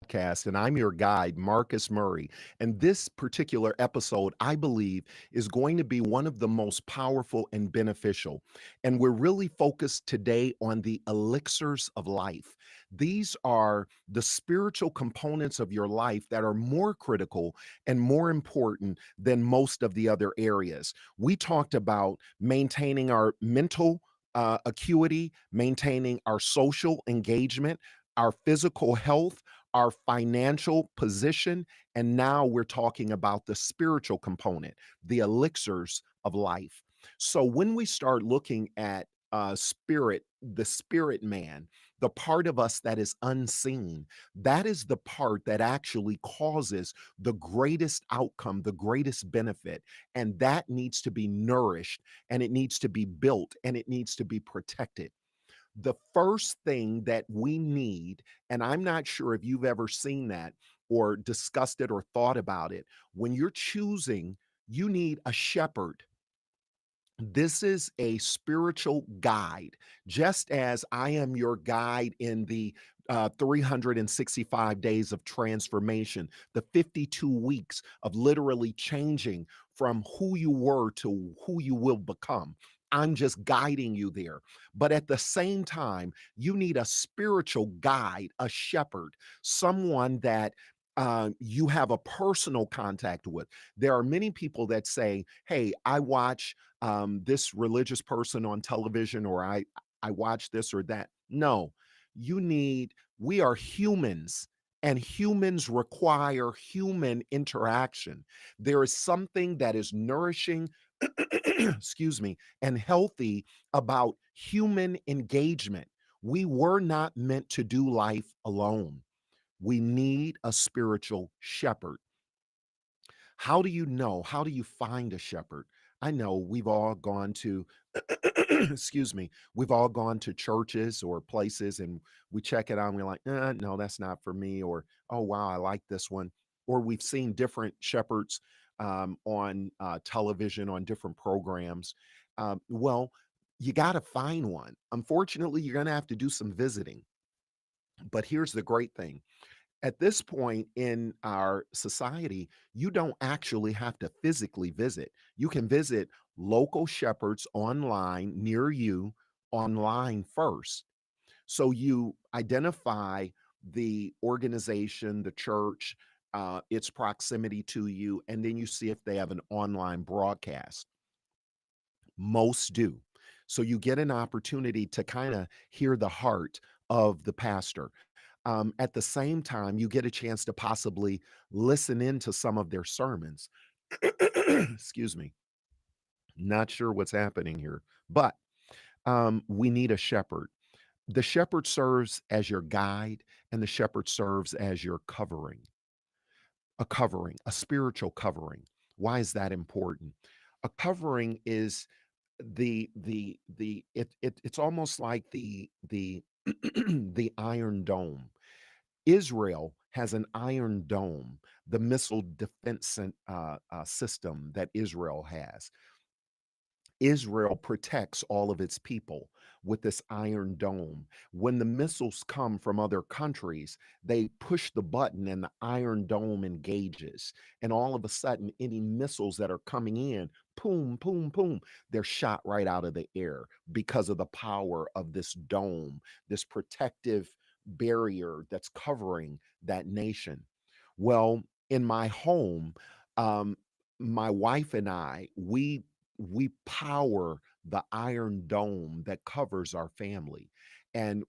podcast, and I'm your guide, Marcus Murray. And this particular episode, I believe, is going to be one of the most powerful and beneficial. And we're really focused today on the elixirs of life. These are the spiritual components of your life that are more critical and more important than most of the other areas. We talked about maintaining our mental acuity, maintaining our social engagement, our physical health, our financial position, and now we're talking about the spiritual component, the elixirs of life. So when we start looking at spirit, the spirit man, the part of us that is unseen, that is the part that actually causes the greatest outcome, the greatest benefit. And that needs to be nourished and it needs to be built and it needs to be protected. The first thing that we need, and I'm not sure if you've ever seen that or discussed it or thought about it, when you're choosing, you need a shepherd. This is a spiritual guide, just as I am your guide in the 365 days of transformation, the 52 weeks of literally changing from who you were to who you will become. I'm just guiding you there. But at the same time, you need a spiritual guide, a shepherd, someone that you have a personal contact with. There are many people that say, hey, I watch this religious person on television, or I watch this or that. No, you need. We are humans, and humans require human interaction. There is something that is nourishing, excuse me, and healthy about human engagement. We were not meant to do life alone. We need a spiritual shepherd. How do you know? How do you find a shepherd? I know we've all gone to, excuse me, we've all gone to churches or places and we check it out and we're like, no, that's not for me. Or, oh, wow, I like this one. Or we've seen different shepherds on television, on different programs. Well, you got to find one. Unfortunately, you're going to have to do some visiting. But here's the great thing, at this point in our society, you don't actually have to physically visit. You can visit local shepherds online near you online first. So you identify the organization, the church, its proximity to you, and then you see if they have an online broadcast. Most do. So you get an opportunity to kind of hear the heart of the pastor. At the same time, you get a chance to possibly listen into some of their sermons. Excuse me. Not sure what's happening here, but we need a shepherd. The shepherd serves as your guide, and the shepherd serves as your covering, a spiritual covering. Why is that important? A covering is it's almost like the the Iron Dome. Israel has an Iron Dome, the missile defense system that Israel has. Israel protects all of its people with this Iron Dome. When the missiles come from other countries, they push the button and the Iron Dome engages. And all of a sudden, any missiles that are coming in, boom, boom, boom, they're shot right out of the air because of the power of this dome, this protective barrier that's covering that nation. Well, in my home, um, my wife and I, we power the Iron Dome that covers our family. And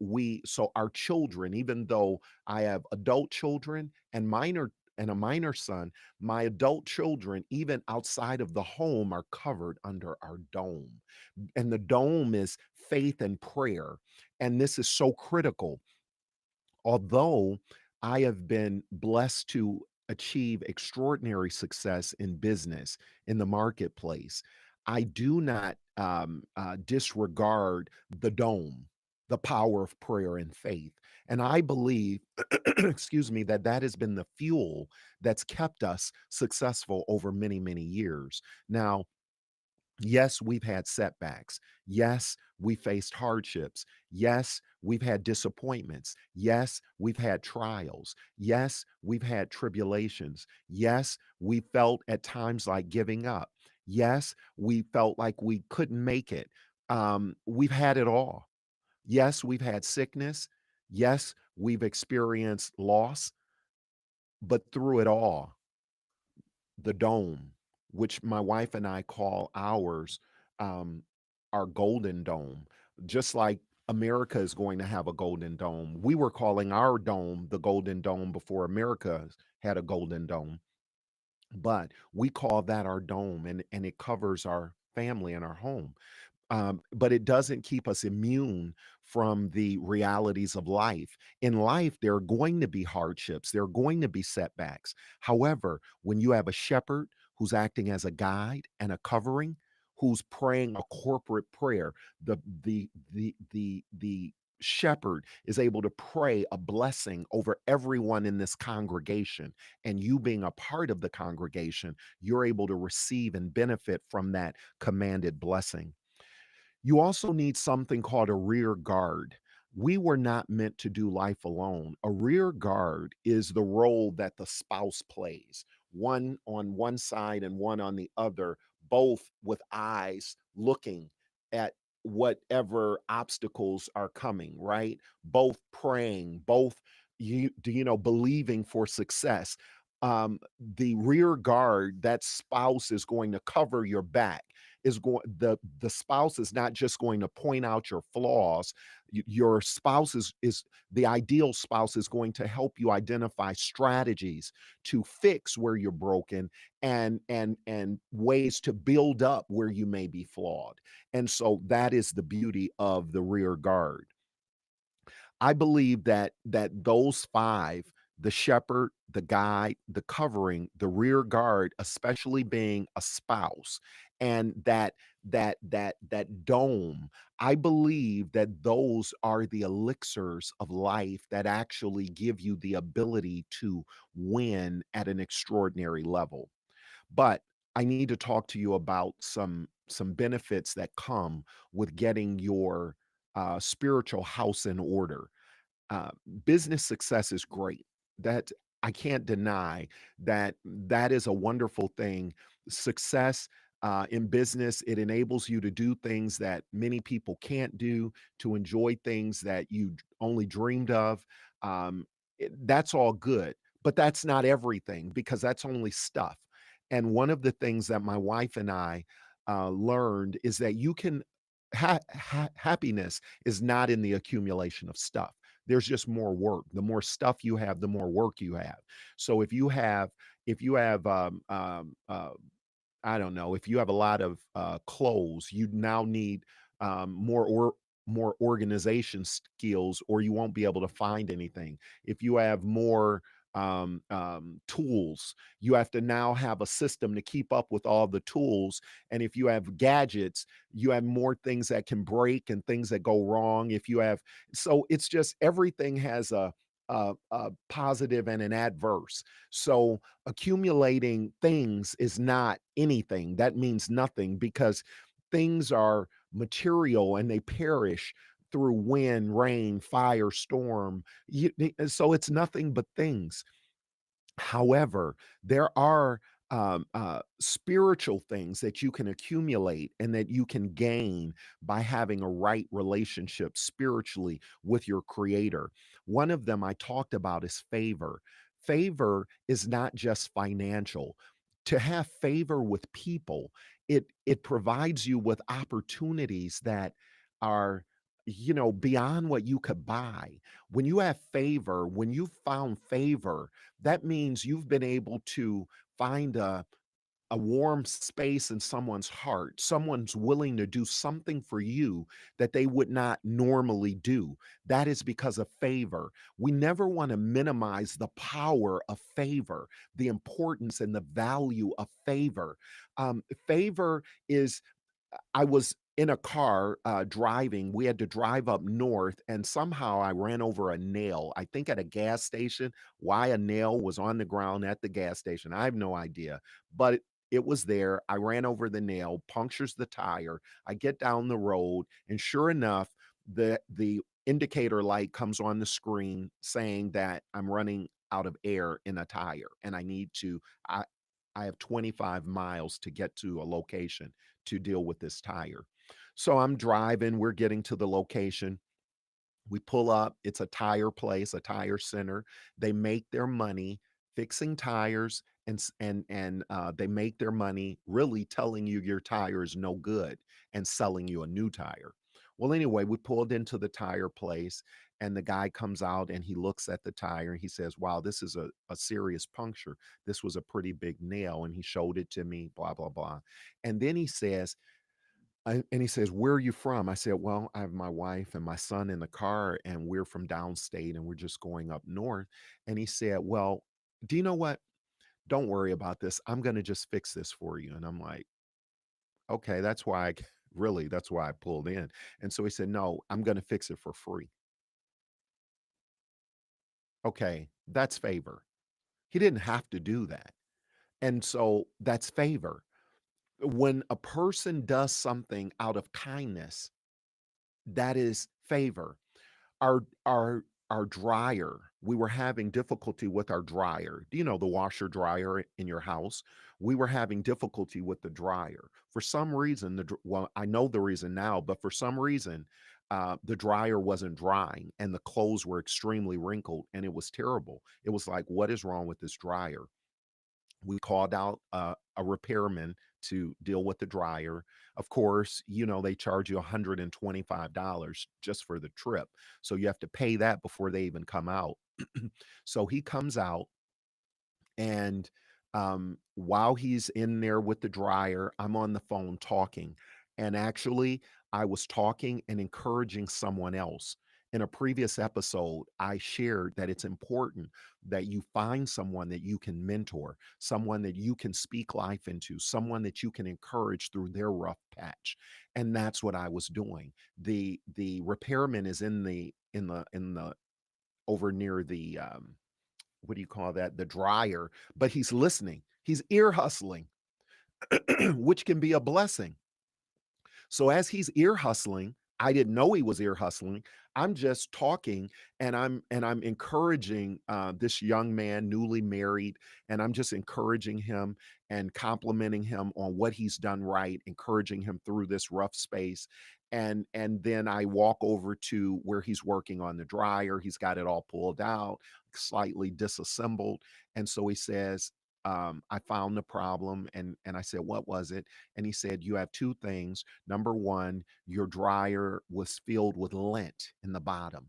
so our children, even though I have adult children and minor and a minor son, my adult children, even outside of the home, are covered under our dome. And the dome is faith and prayer. And this is so critical. Although I have been blessed to achieve extraordinary success in business, in the marketplace, I do not disregard the dome, the power of prayer and faith. And I believe, excuse me, that that has been the fuel that's kept us successful over many, many years. Now, Yes, we've had setbacks. Yes, we faced hardships. Yes, we've had disappointments. Yes, we've had trials. Yes, we've had tribulations. Yes, we felt at times like giving up. Yes, we felt like we couldn't make it. We've had it all. Yes, we've had sickness. Yes, we've experienced loss, but through it all, the dome, which my wife and I call ours, um, our golden dome. Just like America is going to have a golden dome, we were calling our dome the golden dome before America had a golden dome. But we call that our dome, and it covers our family and our home. But it doesn't keep us immune from the realities of life. In life, there are going to be hardships, there are going to be setbacks. However, when you have a shepherd who's acting as a guide and a covering, who's praying a corporate prayer, the shepherd is able to pray a blessing over everyone in this congregation, and you being a part of the congregation, you're able to receive and benefit from that commanded blessing. You also need something called a rear guard. We were not meant to do life alone. A rear guard is the role that the spouse plays, one on one side and one on the other, both with eyes looking at whatever obstacles are coming, right? Both praying, both believing for success. The rear guard, that spouse is going to cover your back, is going the spouse is not just going to point out your flaws. Your spouse is the ideal spouse is going to help you identify strategies to fix where you're broken, and ways to build up where you may be flawed. And so that is the beauty of the rear guard. I believe that those 5, the shepherd, the guide, the covering, the rear guard, especially being a spouse, and that dome, I believe that those are the elixirs of life that actually give you the ability to win at an extraordinary level. But I need to talk to you about some benefits that come with getting your, spiritual house in order. uh, Business success is great. That I can't deny that that is a wonderful thing. Success in business, it enables you to do things that many people can't do, to enjoy things that you only dreamed of. That's all good, but that's not everything, because that's only stuff. And one of the things that my wife and I learned is that you can happiness is not in the accumulation of stuff. There's just more work. The more stuff you have, the more work you have. So if you have I don't know, if you have a lot of clothes, you now need more organization skills, or you won't be able to find anything. If you have more tools, you have to now have a system to keep up with all the tools. And if you have gadgets, you have more things that can break and things that go wrong. If you have, so it's just everything has a positive and an adverse. So accumulating things is not anything. That means nothing, because things are material and they perish through wind, rain, fire, storm. So it's nothing but things. However, there are spiritual things that you can accumulate and that you can gain by having a right relationship spiritually with your creator. One of them I talked about is favor. Favor is not just financial. To have favor with people, it provides you with opportunities that are, beyond what you could buy. When you have favor, when you've found favor, that means you've been able to find a warm space in someone's heart. Someone's willing to do something for you that they would not normally do. That is because of favor. We never want to minimize the power of favor, the importance and the value of favor. Favor is, I was in a car driving. We had to drive up north, and somehow I ran over a nail. I think at a gas station. Why a nail was on the ground at the gas station, I have no idea. But It was there. I ran over the nail, punctures the tire. I get down the road, and sure enough, the indicator light comes on the screen saying that I'm running out of air in a tire, and I I have 25 miles to get to a location to deal with this tire. So I'm driving, we're getting to the location. We pull up, it's a tire place, a tire center. They make their money fixing tires, and they make their money really telling you your tire is no good and selling you a new tire. Well, anyway, we pulled into the tire place, and the guy comes out and he looks at the tire and he says, "Wow, this is a serious puncture. This was a pretty big nail." And he showed it to me, blah, blah, blah. And then he says, and he says, "Where are you from?" I said, "Well, I have my wife and my son in the car, and we're from downstate, and we're just going up north." And he said, "Well, do you know what? Don't worry about this. I'm going to just fix this for you." And I'm like, "Okay, that's why really, that's why I pulled in." And so he said, "No, I'm going to fix it for free." Okay, that's favor. He didn't have to do that. And so that's favor. When a person does something out of kindness, that is favor. Our dryer, we were having difficulty with our dryer. Do you know the washer dryer in your house? We were having difficulty with the dryer. For some reason, well, I know the reason now, but for some reason, the dryer wasn't drying and the clothes were extremely wrinkled and it was terrible. It was like, what is wrong with this dryer? We called out a repairman to deal with the dryer. Of course, they charge you $125 just for the trip. So you have to pay that before they even come out. So he comes out, and while he's in there with the dryer, I'm on the phone talking. And actually, I was talking and encouraging someone else. In a previous episode, I shared that it's important that you find someone that you can mentor, someone that you can speak life into, someone that you can encourage through their rough patch. And that's what I was doing. The repairman is in the over near the what do you call that? The dryer, but he's listening. He's ear hustling, which can be a blessing. So as he's ear hustling, I didn't know he was ear hustling. I'm just talking, and I'm encouraging this young man, newly married, and I'm just encouraging him and complimenting him on what he's done right, encouraging him through this rough space. And then I walk over to where he's working on the dryer. He's got it all pulled out, slightly disassembled. And so he says, I found the problem, and I said, "What was it?" And he said, "You have two things. Number one, your dryer was filled with lint in the bottom."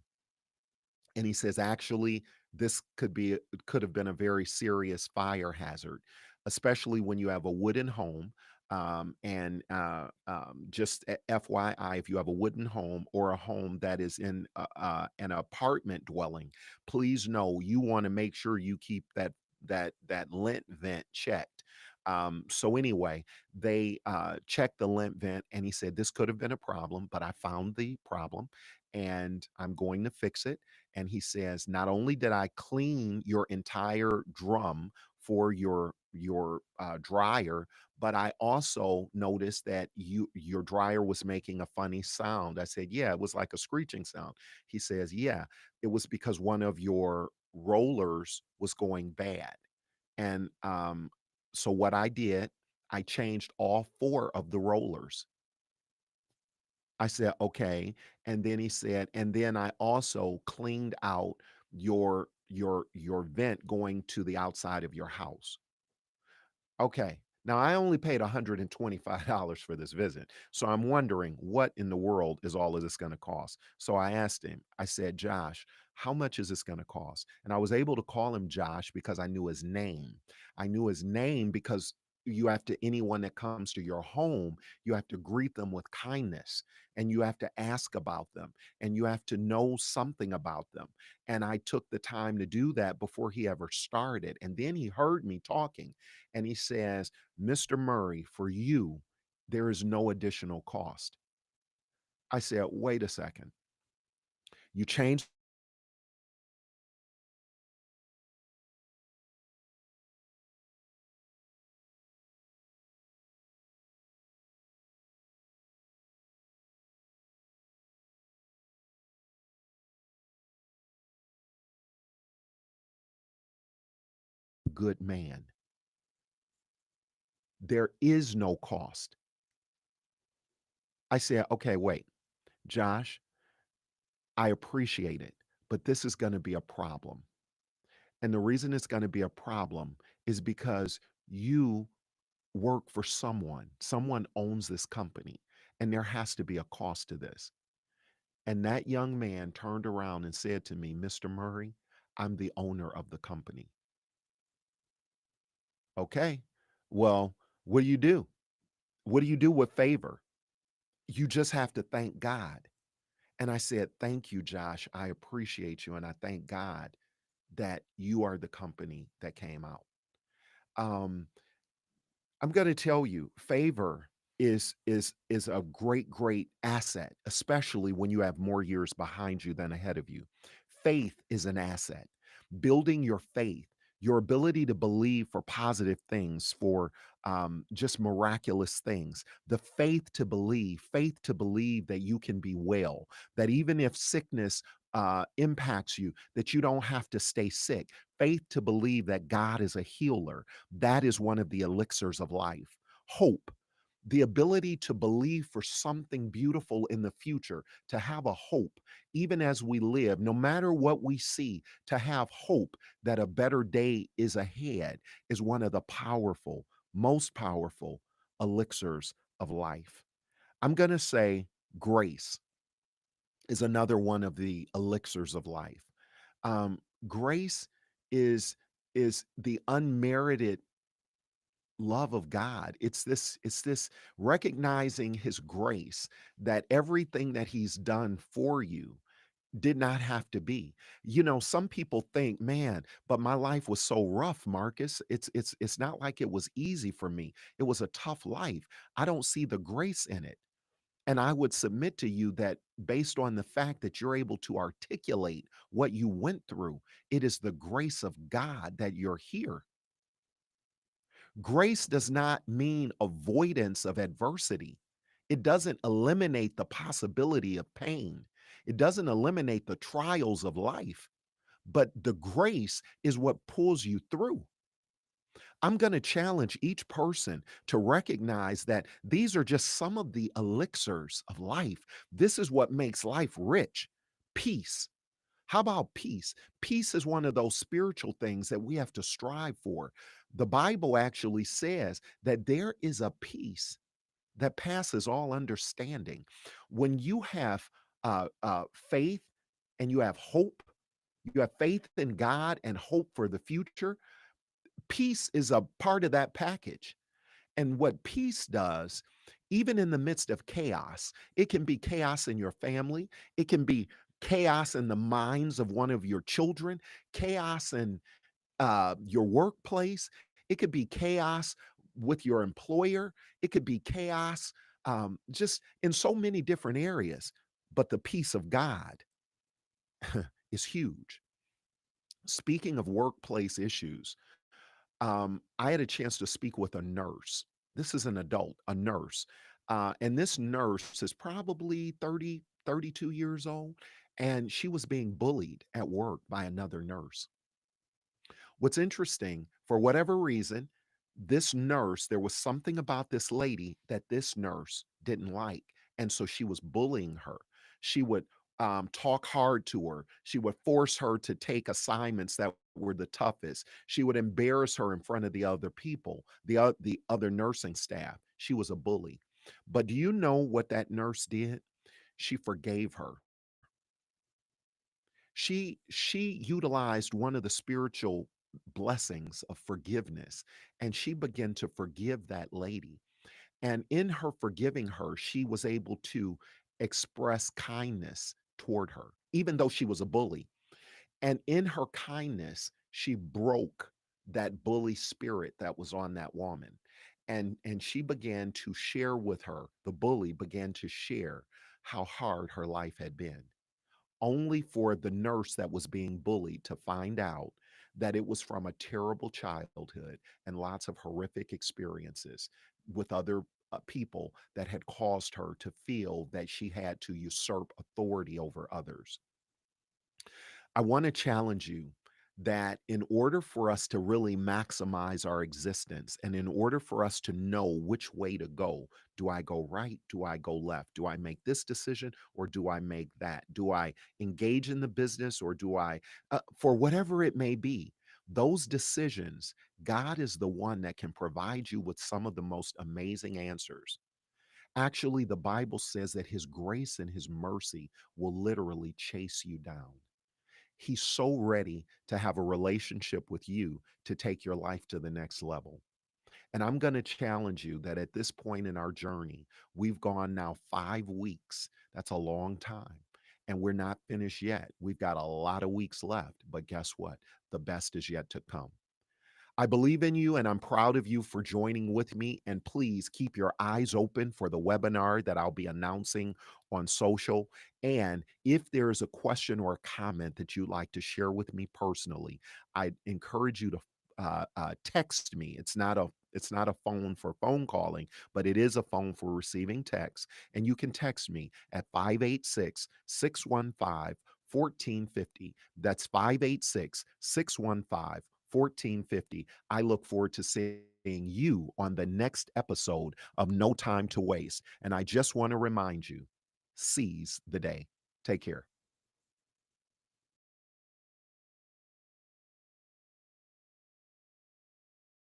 And he says, "Actually, this could have been a very serious fire hazard, especially when you have a wooden home." And just FYI, if you have a wooden home or a home that is in an apartment dwelling, please know you want to make sure you keep that lint vent checked. So anyway, they checked the lint vent, and he said this could have been a problem, but I found the problem, and I'm going to fix it. And he says, not only did I clean your entire drum for your dryer, but I also noticed that your dryer was making a funny sound. I said, "Yeah, it was like a screeching sound." He says, "Yeah, it was because one of your rollers was going bad." And so what I did, I changed all four of the rollers. I said, "Okay." And then he said, "And then I also cleaned out your vent going to the outside of your house." Okay. Now I only paid $125 for this visit. So I'm wondering what in the world is all of this going to cost. So I asked him, I said, "Josh, how much is this going to cost?" And I was able to call him Josh because I knew his name. I knew his name because you have to, anyone that comes to your home, you have to greet them with kindness, and you have to ask about them, and you have to know something about them. And I took the time to do that before he ever started. And then he heard me talking, and he says, "Mr. Murray, for you, there is no additional cost." I said, "Wait a second. You changed good man. There is no cost. I said, okay, wait, Josh, I appreciate it, but this is going to be a problem. And the reason it's going to be a problem is because you work for someone, someone owns this company, and there has to be a cost to this. And that young man turned around and said to me, Mr. Murray, I'm the owner of the company. Okay. Well, what do you do? What do you do with favor? You just have to thank God. And I said, thank you, Josh. I appreciate you. And I thank God that you are the company that came out. Um, I'm going to tell you, favor is a great asset, especially when you have more years behind you than ahead of you. Faith is an asset. Building your faith, your ability to believe for positive things, for just miraculous things, the faith to believe that you can be well, that even if sickness impacts you, that you don't have to stay sick. Faith to believe that God is a healer, that is one of the elixirs of life. Hope, the ability to believe for something beautiful in the future, to have a hope, even as we live, no matter what we see, to have hope that a better day is ahead is one of the powerful, most powerful elixirs of life. I'm going to say grace is another one of the elixirs of life. Um, Grace is the unmerited love of God. It's this recognizing his grace, that everything that he's done for you did not have to be. You know, some people think, man, but my life was so rough, Marcus. It's not like it was easy for me. It was a tough life. I don't see the grace in it. And I would submit to you that based on the fact that you're able to articulate what you went through, it is the grace of God that you're here. Grace does not mean avoidance of adversity. It doesn't eliminate the possibility of pain. It doesn't eliminate the trials of life, but the grace is what pulls you through. I'm going to challenge each person to recognize that these are just some of the elixirs of life. This is what makes life rich. Peace. How about peace? Peace is one of those spiritual things that we have to strive for. The Bible actually says that there is a peace that passes all understanding. When you have faith and you have hope, you have faith in God and hope for the future, peace is a part of that package. And what peace does, even in the midst of chaos, it can be chaos in your family, it can be chaos in the minds of one of your children, chaos in your workplace, it could be chaos with your employer, it could be chaos just in so many different areas. But the peace of God is huge. Speaking of workplace issues, I had a chance to speak with a nurse. This is an adult, a nurse. And this nurse is probably 30, 32 years old. And she was being bullied at work by another nurse. What's interesting, for whatever reason, this nurse, there was something about this lady that this nurse didn't like. And so she was bullying her. She would talk hard to her. She would force her to take assignments that were the toughest. She would embarrass her in front of the other people, the other nursing staff. She was a bully. But do you know what that nurse did? She forgave her. She utilized one of the spiritual blessings of forgiveness, and she began to forgive that lady. And in her forgiving her, she was able to express kindness toward her, even though she was a bully. And in her kindness, she broke that bully spirit that was on that woman. And she began to share with her, the bully began to share how hard her life had been, only for the nurse that was being bullied to find out that it was from a terrible childhood and lots of horrific experiences with other people that had caused her to feel that she had to usurp authority over others. I want to challenge you that in order for us to really maximize our existence and in order for us to know which way to go, do I go right? Do I go left? Do I make this decision or do I make that? Do I engage in the business or do I, for whatever it may be, those decisions, God is the one that can provide you with some of the most amazing answers. Actually, the Bible says that His grace and His mercy will literally chase you down. He's so ready to have a relationship with you to take your life to the next level. And I'm going to challenge you that at this point in our journey, we've gone now 5 weeks. That's a long time. And we're not finished yet. We've got a lot of weeks left. But guess what? The best is yet to come. I believe in you and I'm proud of you for joining with me. And please keep your eyes open for the webinar that I'll be announcing on social. And if there is a question or a comment that you'd like to share with me personally, I encourage you to text me. It's not a phone for phone calling, but it is a phone for receiving text. And you can text me at 586-615-1450. That's 586-615-1450. I look forward to seeing you on the next episode of No Time to Waste. And I just want to remind you, seize the day. Take care.